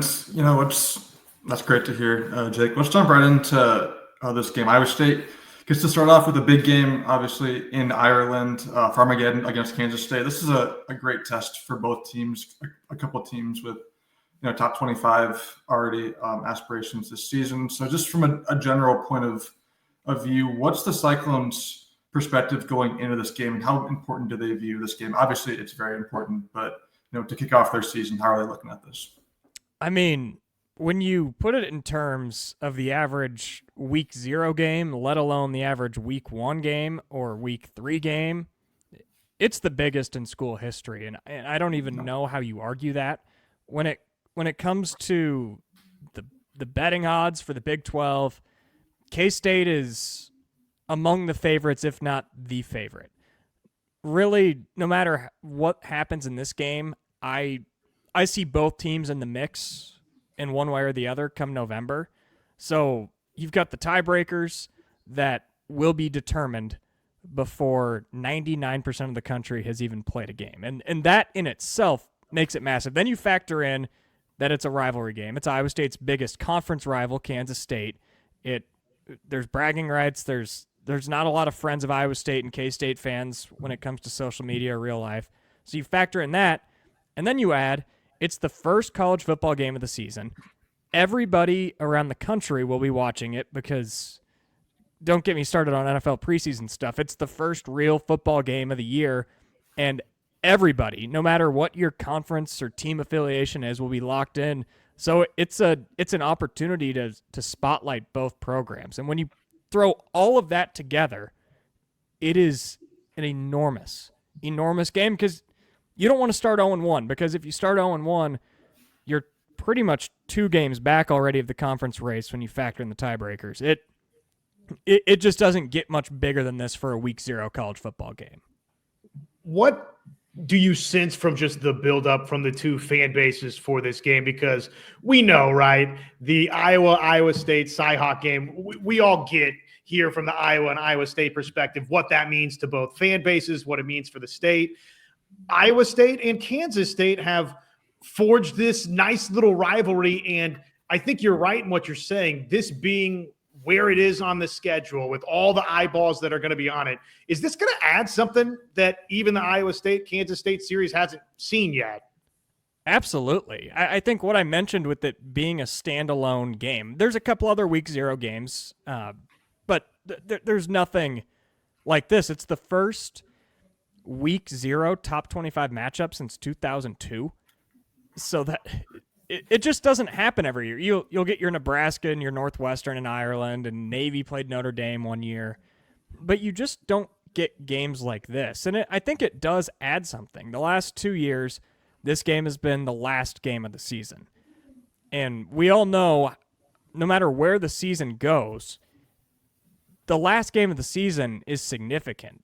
That's great to hear, Jake. Let's jump right into this game. Iowa State gets to start off with a big game, obviously in Ireland, for Armageddon against Kansas State. This is a great test for both teams. A couple of teams with top 25 already aspirations this season. So just from a general point of view, what's the Cyclones' perspective going into this game, and how important do they view this game? Obviously, it's very important, but to kick off their season, how are they looking at this? I mean, when you put it in terms of the average week 0 game, let alone the average week 1 game or week 3 game, it's the biggest in school history, and I don't even know how you argue that. When it comes to the betting odds for the Big 12, K-State is among the favorites, if not the favorite. Really, no matter what happens in this game, I see both teams in the mix in one way or the other come November. So you've got the tiebreakers that will be determined before 99% of the country has even played a game. And that in itself makes it massive. Then you factor in that it's a rivalry game. It's Iowa State's biggest conference rival, Kansas State. There's bragging rights. There's not a lot of friends of Iowa State and K-State fans when it comes to social media or real life. So you factor in that, and then you add, it's the first college football game of the season. Everybody around the country will be watching it because, don't get me started on NFL preseason stuff, it's the first real football game of the year, and everybody, no matter what your conference or team affiliation is, will be locked in. So it's an opportunity to spotlight both programs. And when you throw all of that together, it is an enormous game, because you don't want to start 0-1, because if you start 0-1, you're pretty much 2 games back already of the conference race when you factor in the tiebreakers. It just doesn't get much bigger than this for a week 0 college football game. What do you sense from just the buildup from the two fan bases for this game? Because we know, right, the Iowa State Cyhawk game, we all get here from the Iowa and Iowa State perspective what that means to both fan bases, what it means for the state. Iowa State and Kansas State have forged this nice little rivalry, and I think you're right in what you're saying. This being where it is on the schedule with all the eyeballs that are going to be on it, is this going to add something that even the Iowa State-Kansas State series hasn't seen yet? Absolutely. I think what I mentioned with it being a standalone game, there's a couple other week 0 games, but there's nothing like this. It's the first week 0 top 25 matchup since 2002. So that it just doesn't happen every year. You'll get your Nebraska and your Northwestern in Ireland, and Navy played Notre Dame one year, but you just don't get games like this. And I think it does add something. The last 2 years, this game has been the last game of the season. And we all know, no matter where the season goes, the last game of the season is significant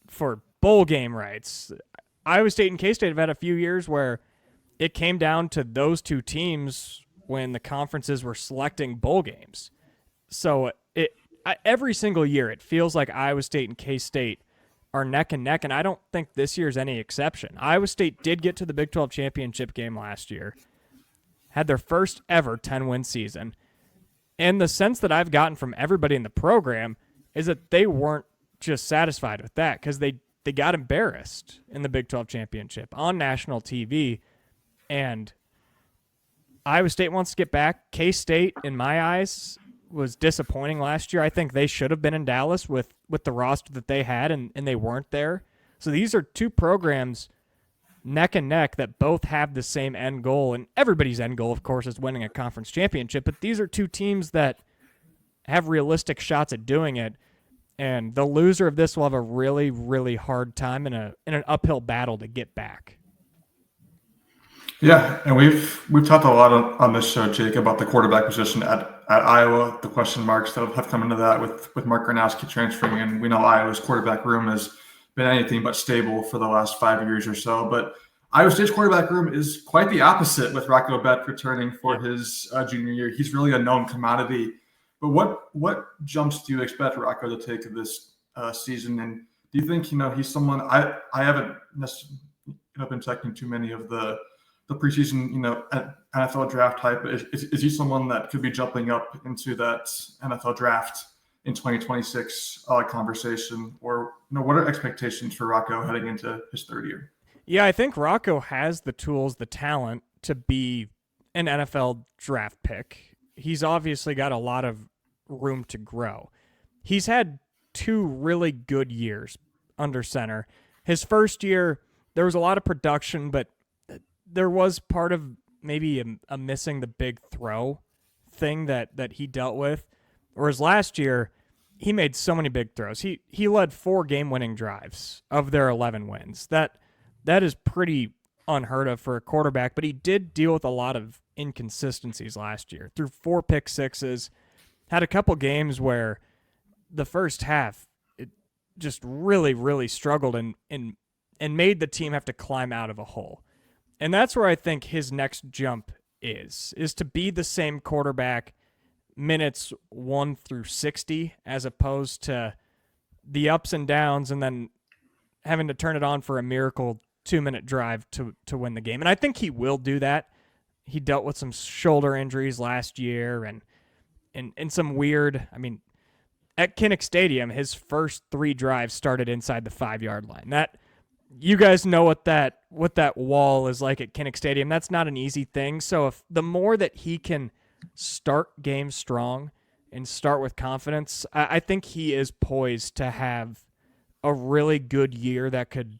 for bowl game rights. Iowa State and K-State have had a few years where it came down to those two teams when the conferences were selecting bowl games. So every single year it feels like Iowa State and K-State are neck and neck, and I don't think this year's any exception. Iowa State did get to the Big 12 championship game last year, had their first ever 10-win season, and the sense that I've gotten from everybody in the program is that they weren't just satisfied with that, because they got embarrassed in the Big 12 championship on national TV, and Iowa State wants to get back. K-State, in my eyes, was disappointing last year. I think they should have been in Dallas with the roster that they had, and they weren't there. So these are two programs neck and neck that both have the same end goal, and everybody's end goal, of course, is winning a conference championship, but these are two teams that have realistic shots at doing it, and the loser of this will have a really, really hard time in an uphill battle to get back. Yeah, and we've talked a lot on this show, Jake, about the quarterback position at Iowa, the question marks that have come into that with Mark Gronowski transferring, and we know Iowa's quarterback room has been anything but stable for the last 5 years or so. But Iowa State's quarterback room is quite the opposite, with Rocco Beck returning for his junior year. He's really a known commodity. But what jumps do you expect Rocco to take this season? And do you think he's someone I haven't necessarily been checking too many of the the preseason, NFL draft type. Is he someone that could be jumping up into that NFL draft in 2026 conversation? Or what are expectations for Rocco heading into his third year? Yeah, I think Rocco has the tools, the talent to be an NFL draft pick. He's obviously got a lot of room to grow. He's had 2 really good years under center. His first year, there was a lot of production, but there was part of maybe a missing the big throw thing that he dealt with. Whereas last year, he made so many big throws. He led 4 game-winning drives of their 11 wins. That is pretty unheard of for a quarterback, but he did deal with a lot of inconsistencies last year. Threw 4 pick sixes, had a couple games where the first half it just really, really struggled and made the team have to climb out of a hole. And that's where I think his next jump is to be the same quarterback minutes 1 through 60 as opposed to the ups and downs and then having to turn it on for a miracle 2-minute drive to win the game. And I think he will do that. He dealt with some shoulder injuries last year and some weird, at Kinnick Stadium, his first 3 drives started inside the 5-yard line. That, you guys know what that wall is like at Kinnick Stadium. That's not an easy thing. So if the more that he can start games strong and start with confidence, I think he is poised to have a really good year that could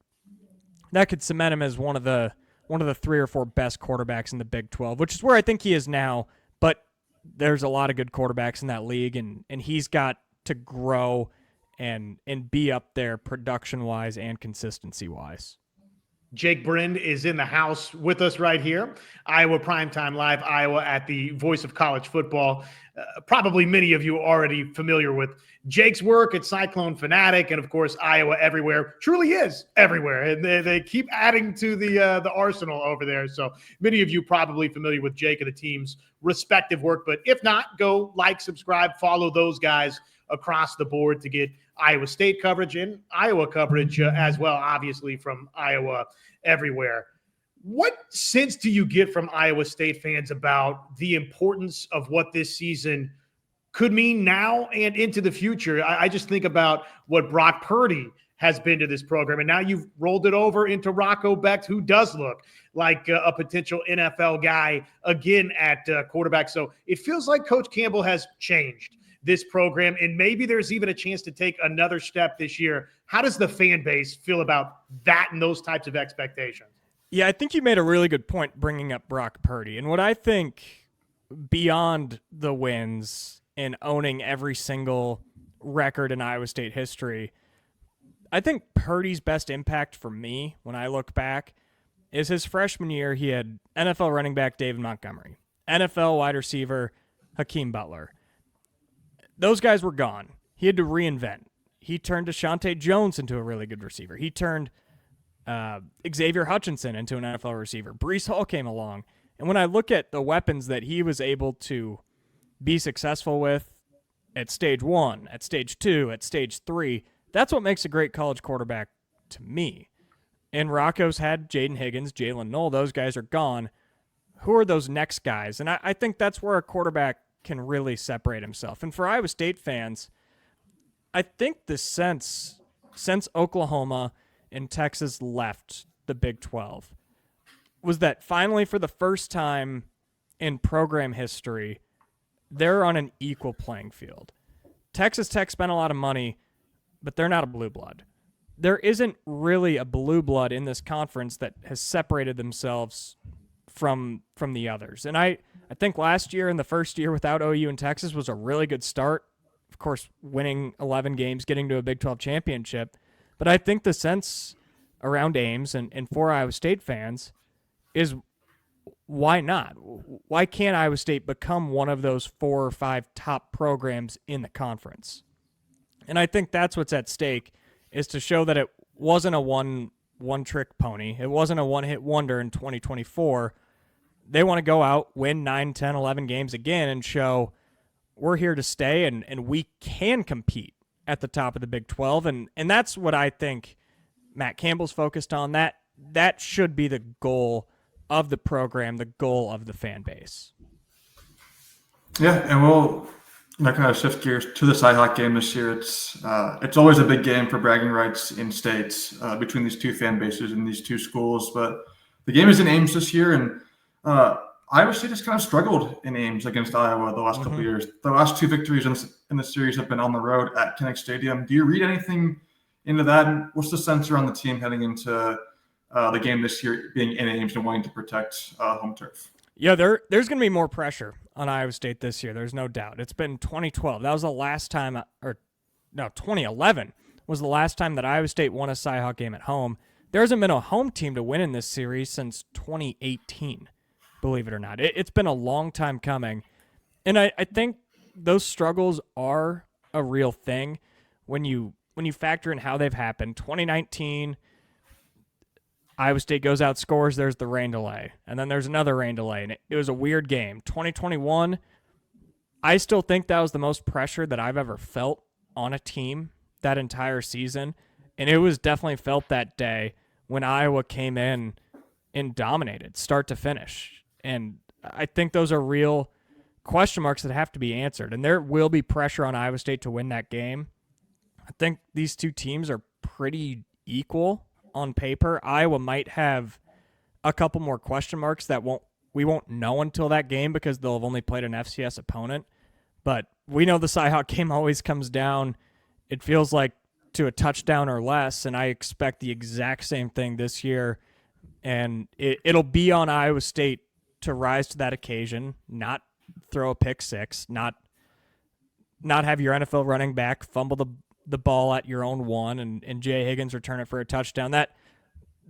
cement him as one of the 3 or 4 best quarterbacks in the Big 12, which is where I think he is now. But there's a lot of good quarterbacks in that league, and he's got to grow and be up there production-wise and consistency-wise. Jake Brend is in the house with us right here. Iowa Primetime Live, Iowa at the voice of college football. Probably many of you are already familiar with Jake's work at Cyclone, Fanatic, and of course Iowa Everywhere. Truly is everywhere, and they keep adding to the arsenal over there. So many of you probably familiar with Jake and the team's respective work. But if not, go like, subscribe, follow those guys across the board to get Iowa State coverage and Iowa coverage as well, obviously from Iowa Everywhere. What sense do you get from Iowa State fans about the importance of what this season could mean now and into the future? I just think about what Brock Purdy has been to this program, and now you've rolled it over into Rocco Becht, who does look like a potential NFL guy again at quarterback. So it feels like Coach Campbell has changed this program, and maybe there's even a chance to take another step this year. How does the fan base feel about that and those types of expectations? Yeah, I think you made a really good point bringing up Brock Purdy. And what I think beyond the wins and owning every single record in Iowa State history, I think Purdy's best impact for me when I look back is his freshman year. He had NFL running back David Montgomery, NFL wide receiver Hakeem Butler. Those guys were gone. He had to reinvent. He turned Deshaunte Jones into a really good receiver. He turned Xavier Hutchinson into an NFL receiver. Breece Hall came along. And when I look at the weapons that he was able to be successful with at stage 1, at stage 2, at stage 3, that's what makes a great college quarterback to me. And Rocco's had Jaden Higgins, Jalen Knoll. Those guys are gone. Who are those next guys? And I think that's where a quarterback can really separate himself. And for Iowa State fans, I think the sense since Oklahoma and Texas left the Big 12 was that finally, for the first time in program history, they're on an equal playing field. Texas Tech spent a lot of money, but they're not a blue blood. There isn't really a blue blood in this conference that has separated themselves from the others. And I think last year and the first year without OU and Texas was a really good start. Of course, winning 11 games, getting to a Big 12 championship. But I think the sense around Ames and for Iowa State fans is, why not? Why can't Iowa State become one of those 4 or 5 top programs in the conference? And I think that's what's at stake, is to show that it wasn't a one-trick pony. It wasn't a one-hit wonder in 2024. They want to go out, win 9, 10, 11 games again and show we're here to stay and we can compete at the top of the Big 12. And that's what I think Matt Campbell's focused on. That should be the goal of the program, the goal of the fan base. Yeah, and we'll kind of shift gears to the Cyhawk game this year. It's always a big game for bragging rights in states between these two fan bases and these two schools. But the game is in Ames this year, and Iowa State has kind of struggled in Ames against Iowa the last couple of years. The last two victories in the series have been on the road at Kinnick Stadium. Do you read anything into that? And what's the sense around the team heading into the game this year, being in Ames and wanting to protect home turf? Yeah, there's going to be more pressure on Iowa State this year. There's no doubt. It's been 2012. That was the last time, 2011 was the last time that Iowa State won a Cyhawk game at home. There hasn't been a home team to win in this series since 2018, believe it or not. It's been a long time coming. And I think those struggles are a real thing when you factor in how they've happened. 2019, Iowa State goes out, scores, there's the rain delay. And then there's another rain delay, and it was a weird game. 2021, I still think that was the most pressure that I've ever felt on a team that entire season. And it was definitely felt that day when Iowa came in and dominated, start to finish. And I think those are real question marks that have to be answered. And there will be pressure on Iowa State to win that game. I think these two teams are pretty equal on paper. Iowa might have a couple more question marks that we won't know until that game because they'll have only played an FCS opponent. But we know the Cyhawk game always comes down, it feels like, to a touchdown or less, and I expect the exact same thing this year. And it'll be on Iowa State to rise to that occasion, not throw a pick six, not have your NFL running back fumble the ball at your own one and Jay Higgins return it for a touchdown.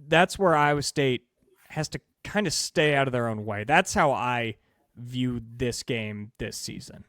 That's where Iowa State has to kind of stay out of their own way. That's how I view this game this season.